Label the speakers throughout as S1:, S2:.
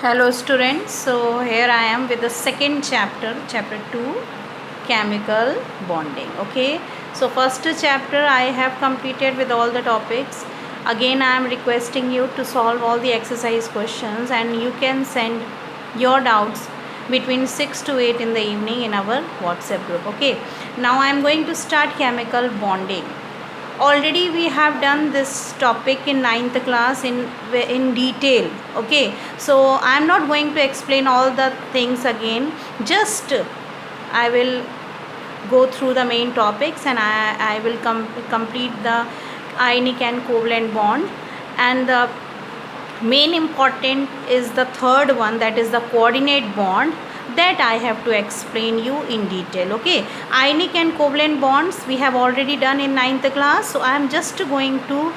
S1: Hello students, so here I am with the second chapter, chapter 2, chemical bonding. Okay, so first chapter I have completed with all the topics. Again I am requesting you to solve all the exercise questions, and you can send your doubts between 6 to 8 in the evening in our WhatsApp group. Okay, now I am going to start chemical bonding. Already we have done this topic in 9th class in detail. Okay, so I am not going to explain all the things again. Just I will go through the main topics, and I will complete the ionic and covalent bond. And the main important is the third one, that is the coordinate bond, that I have to explain you in detail. Okay, ionic and covalent bonds we have already done in 9th class, so I am just going to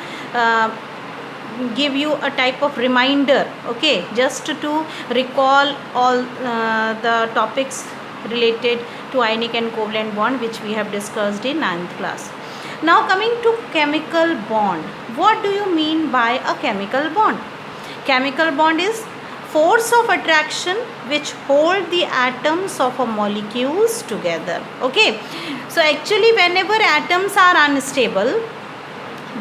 S1: give you a type of reminder. Okay, just to recall all the topics related to ionic and covalent bond which we have discussed in 9th class. Now coming to chemical bond, what do you mean by a chemical bond? Chemical bond is force of attraction which hold the atoms of a molecules together. Okay, so actually whenever atoms are unstable,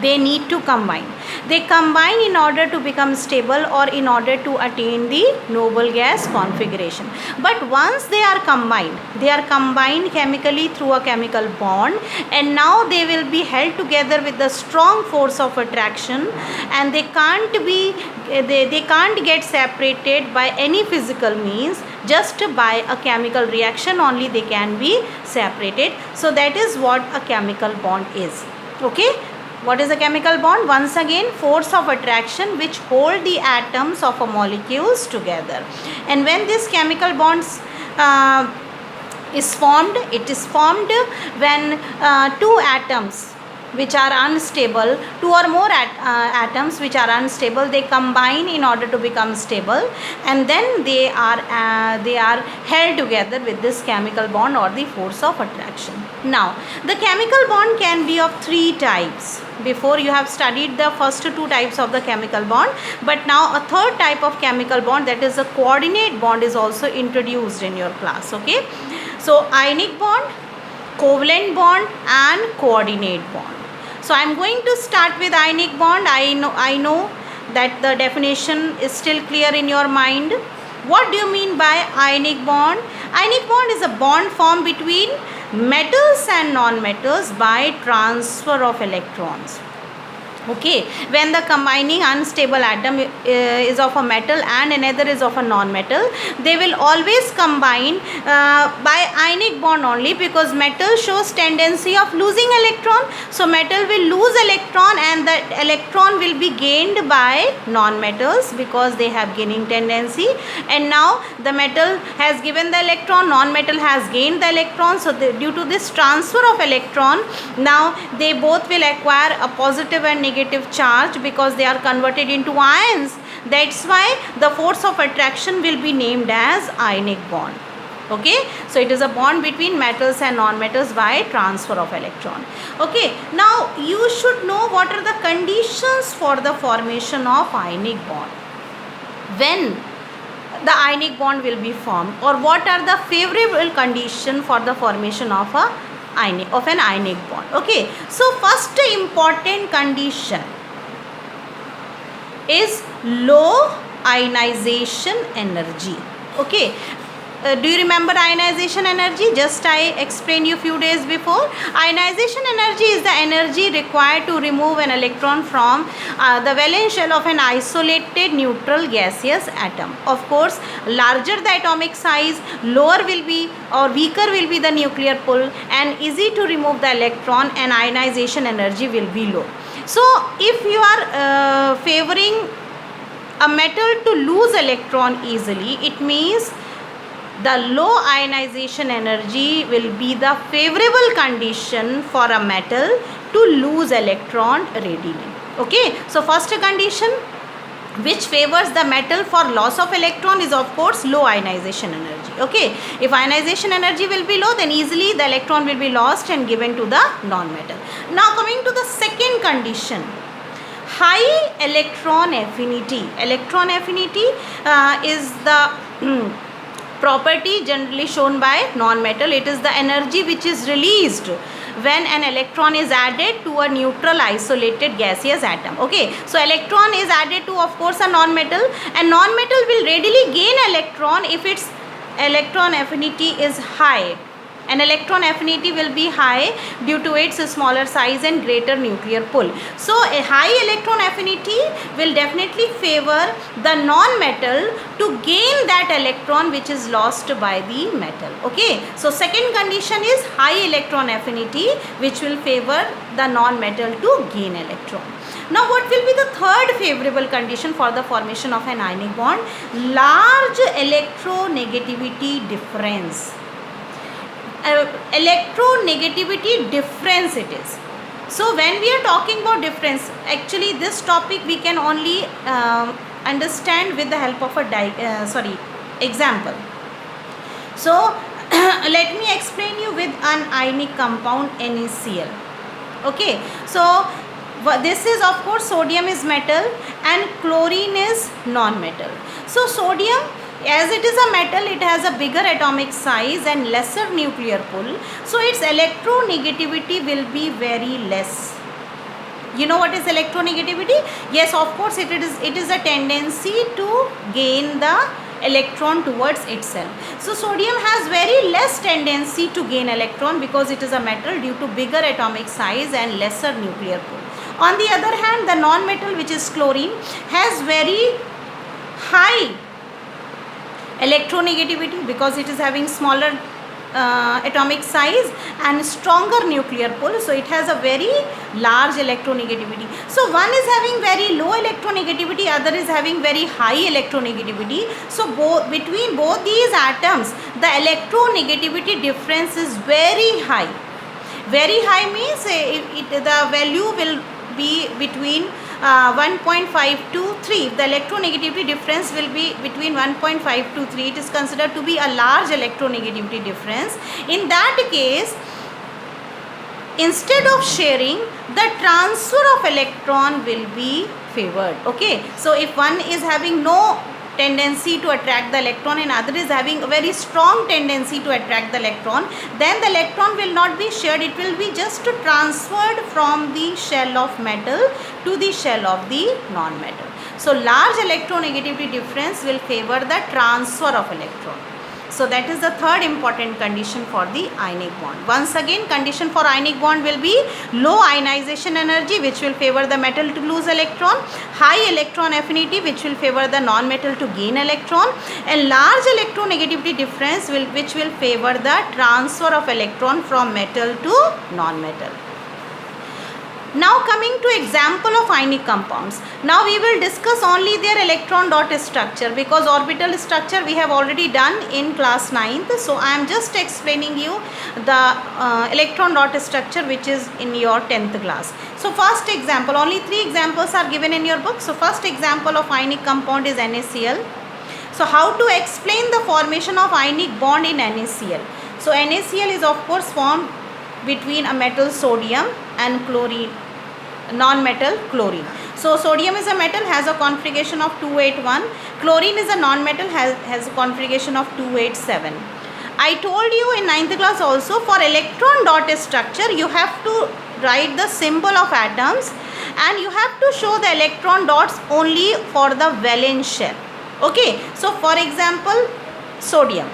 S1: they need to combine. They combine in order to become stable, or in order to attain the noble gas configuration. But once they are combined chemically through a chemical bond, and now they will be held together with the strong force of attraction, and they can't get separated by any physical means. Just by a chemical reaction only they can be separated. So that is what a chemical bond is. Okay, what is a chemical bond? Once again, force of attraction which hold the atoms of a molecules together. And when this chemical bonds is formed, it is formed when two atoms which are unstable, two or more atoms which are unstable, they combine in order to become stable, and then they are held together with this chemical bond or the force of attraction. Now the chemical bond can be of three types. Before you have studied the first two types of the chemical bond, but now a third type of chemical bond, that is a coordinate bond, is also introduced in your class. Okay, so ionic bond, covalent bond and coordinate bond. So I am going to start with ionic bond. I know that the definition is still clear in your mind. What do you mean by ionic bond? Ionic bond is a bond formed between metals and non-metals by transfer of electrons. Okay, when the combining unstable atom is of a metal and another is of a non-metal, they will always combine by ionic bond only, because metal shows tendency of losing electron. So metal will lose electron, and the electron will be gained by non-metals because they have gaining tendency. And now the metal has given the electron, non-metal has gained the electron. So due to this transfer of electron, now they both will acquire a positive and negative charge because they are converted into ions. That's why the force of attraction will be named as ionic bond. Okay, so it is a bond between metals and non-metals by transfer of electron. Okay, now you should know what are the conditions for the formation of ionic bond. When the ionic bond will be formed, or what are the favorable conditions for the formation of an ionic bond. Okay, so first important condition is low ionization energy. Okay, do you remember ionization energy? Just I explained you few days before. Ionization energy is the energy required to remove an electron from the valence shell of an isolated neutral gaseous atom. Of course, larger the atomic size, lower will be or weaker will be the nuclear pull, and easy to remove the electron, and ionization energy will be low. So if you are favoring a metal to lose electron easily, it means the low ionization energy will be the favorable condition for a metal to lose electron readily. Okay, so first condition which favors the metal for loss of electron is of course low ionization energy. Okay, if ionization energy will be low, then easily the electron will be lost and given to the non-metal. Now coming to the second condition, High electron affinity. Electron affinity is the property generally shown by non-metal. It is the energy which is released when an electron is added to a neutral isolated gaseous atom. Okay, so electron is added to, of course, a non-metal, and non-metal will readily gain electron if its electron affinity is high. An electron affinity will be high due to its smaller size and greater nuclear pull. So a high electron affinity will definitely favor the non-metal to gain that electron which is lost by the metal. Okay, so second condition is high electron affinity, which will favor the non-metal to gain electron. Now what will be the third favorable condition for the formation of an ionic bond? Large electronegativity difference. Electronegativity difference it is. So when we are talking about difference, actually this topic we can only understand with the help of a example. So let me explain you with an ionic compound NaCl. Okay, so this is, of course, sodium is metal and chlorine is non-metal. So sodium, as it is a metal, it has a bigger atomic size and lesser nuclear pull, so its electronegativity will be very less. You know what is electronegativity? Yes, of course, it is a tendency to gain the electron towards itself. So sodium has very less tendency to gain electron because it is a metal due to bigger atomic size and lesser nuclear pull. On the other hand, the non-metal, which is chlorine, has very high electronegativity because it is having smaller atomic size and stronger nuclear pull, so it has a very large electronegativity. So one is having very low electronegativity, other is having very high electronegativity. So between both these atoms, the electronegativity difference is very high. Very high means the value will be between 1.5 to 3. The electronegativity difference will be between 1.5 to 3. It is considered to be a large electronegativity difference. In that case, instead of sharing, the transfer of electron will be favored. Okay, so if one is having no tendency to attract the electron and other is having a very strong tendency to attract the electron, then the electron will not be shared, it will be just transferred from the shell of metal to the shell of the non-metal. So large electronegativity difference will favor the transfer of electron. So that is the third important condition for the ionic bond. Once again, condition for ionic bond will be low ionization energy, which will favor the metal to lose electron, high electron affinity, which will favor the non-metal to gain electron, and large electronegativity difference which will favor the transfer of electron from metal to non-metal. Now coming to example of ionic compounds. Now we will discuss only their electron dot structure, because orbital structure we have already done in class 9th. So I am just explaining you the electron dot structure which is in your 10th class. So first example, only 3 examples are given in your book. So first example of ionic compound is NaCl. So how to explain the formation of ionic bond in NaCl? So NaCl is of course formed between a metal sodium and chlorine, non-metal chlorine. So sodium is a metal, has a configuration of 281. Chlorine is a non-metal, has a configuration of 287. I told you in 9th class also, for electron dot structure you have to write the symbol of atoms and you have to show the electron dots only for the valence shell. Okay, so for example, sodium,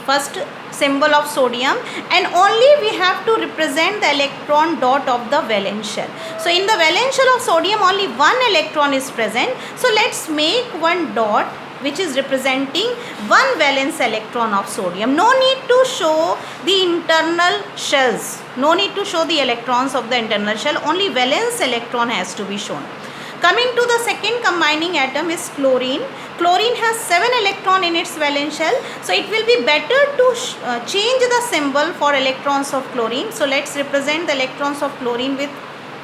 S1: first symbol of sodium, and only we have to represent the electron dot of the valence shell. So in the valence shell of sodium only one electron is present. So let's make one dot which is representing one valence electron of sodium. No need to show the internal shells, no need to show the electrons of the internal shell, only valence electron has to be shown. Coming to the second combining atom is chlorine. Chlorine has 7 electrons in its valence shell. So it will be better to change the symbol for electrons of chlorine. So let's represent the electrons of chlorine with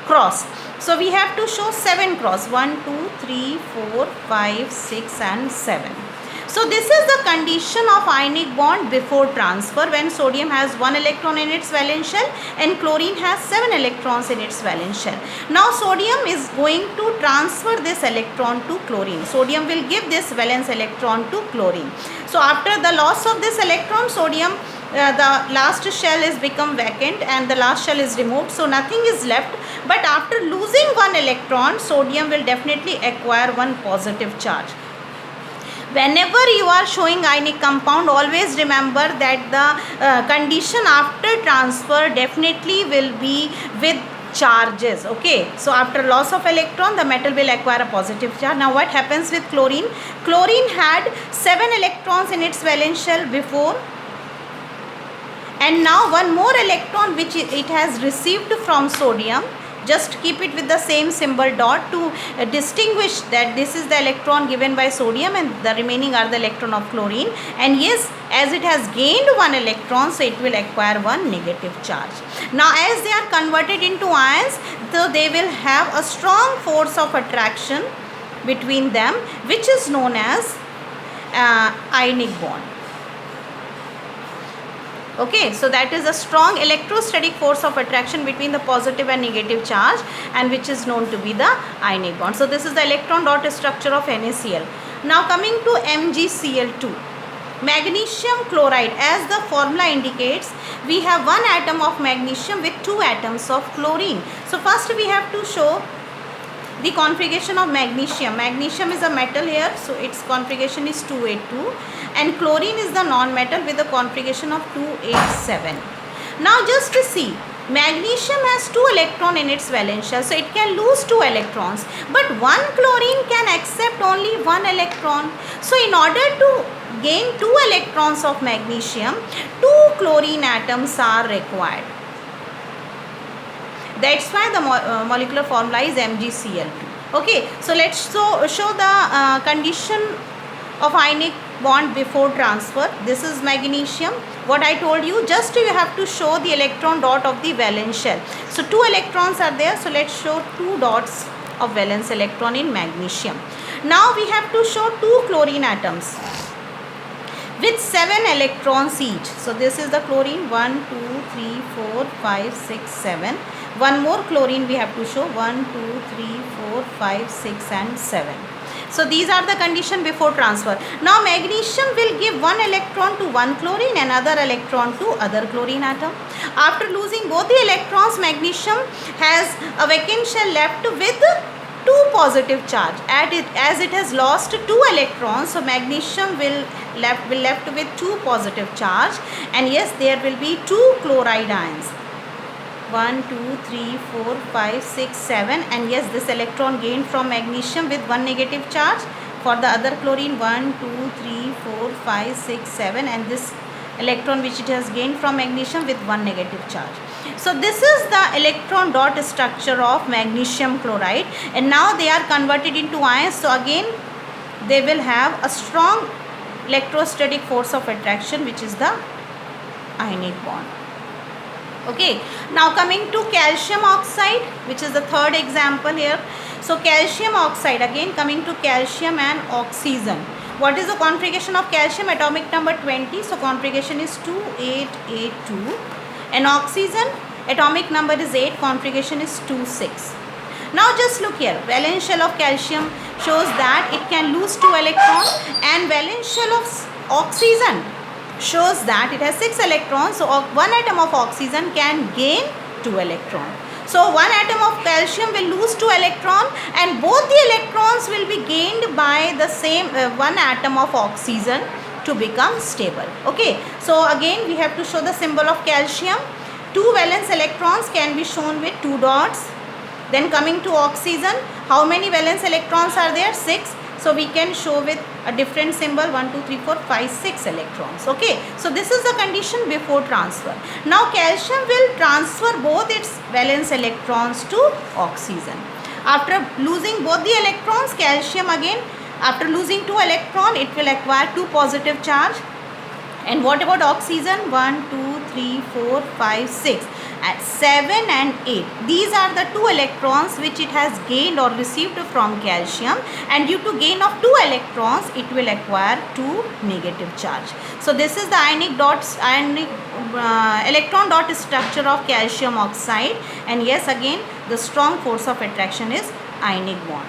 S1: cross. So we have to show 7 cross, 1, 2, 3, 4, 5, 6 and 7. So this is the condition of ionic bond before transfer, when sodium has 1 electron in its valence shell and chlorine has 7 electrons in its valence shell. Now sodium is going to transfer this electron to chlorine. Sodium will give this valence electron to chlorine. So after the loss of this electron, sodium, the last shell is become vacant and the last shell is removed, so nothing is left. But after losing 1 electron, sodium will definitely acquire 1 positive charge. Whenever you are showing ionic compound, always remember that the condition after transfer definitely will be with charges. Okay, so after loss of electron, the metal will acquire a positive charge. Now what happens with chlorine? Chlorine had 7 electrons in its valence shell before, and now 1 more electron which it has received from sodium. Just keep it with the same symbol dot to distinguish that this is the electron given by sodium and the remaining are the electron of chlorine. And yes, as it has gained 1 electron, so it will acquire 1 negative charge. Now as they are converted into ions, so they will have a strong force of attraction between them, which is known as ionic bond. Okay, so that is a strong electrostatic force of attraction between the positive and negative charge, and which is known to be the ionic bond. So this is the electron dot structure of NaCl. Now coming to MgCl2, magnesium chloride, as the formula indicates, we have 1 atom of magnesium with 2 atoms of chlorine. So first we have to show the configuration of magnesium. Magnesium is a metal here, so its configuration is 282, and chlorine is the non-metal with the configuration of 287. Now just to see, magnesium has 2 electrons in its valence shell, so it can lose 2 electrons, but 1 chlorine can accept only 1 electron. So in order to gain 2 electrons of magnesium, 2 chlorine atoms are required. That's why the molecular formula is MgCl2. Okay, so let's show the condition of ionic bond before transfer. This is magnesium. What I told you, just you have to show the electron dot of the valence shell. So 2 electrons are there, so let's show 2 dots of valence electron in magnesium. Now we have to show 2 chlorine atoms with 7 electrons each. So this is the chlorine, 1, 2, 3, 4, 5, 6, 7. 1 more chlorine we have to show, 1, 2, 3, 4, 5, 6 and 7. So these are the condition before transfer. Now magnesium will give 1 electron to 1 chlorine, another electron to other chlorine atom. After losing both the electrons, magnesium has a vacant shell left with 2 positive charge. As it has lost 2 electrons, so magnesium will left with 2 positive charge, and yes, there will be 2 chloride ions. 1, 2, 3, 4, 5, 6, 7, and yes, this electron gained from magnesium with 1 negative charge. For the other chlorine, 1, 2, 3, 4, 5, 6, 7, and this electron which it has gained from magnesium with 1 negative charge. So this is the electron dot structure of magnesium chloride, and now they are converted into ions. So again they will have a strong electrostatic force of attraction, which is the ionic bond. Okay, now coming to calcium oxide, which is the third example here. So calcium oxide, again coming to calcium and oxygen. What is the configuration of calcium? Atomic number 20, so configuration is 2882, and oxygen atomic number is 8, configuration is 26. Now just look here, valence shell of calcium shows that it can lose 2 electrons, and valence shell of oxygen shows that it has 6 electrons, so 1 atom of oxygen can gain 2 electrons. So 1 atom of calcium will lose 2 electrons, and both the electrons will be gained by the same 1 atom of oxygen to become stable. Okay, so again we have to show the symbol of calcium. 2 valence electrons can be shown with 2 dots. Then coming to oxygen, how many valence electrons are there? 6. So we can show with a different symbol, 1, 2, 3, 4, 5, 6 electrons. Okay, so this is the condition before transfer. Now calcium will transfer both its valence electrons to oxygen. After losing both the electrons, calcium again, after losing 2 electrons, it will acquire 2 positive charge. And what about oxygen? 1, 2, 3, 4, 5, 6. At 7 and 8, these are the 2 electrons which it has gained or received from calcium, and due to gain of 2 electrons it will acquire 2 negative charge. So this is the electron dot structure of calcium oxide, and yes, again the strong force of attraction is ionic bond.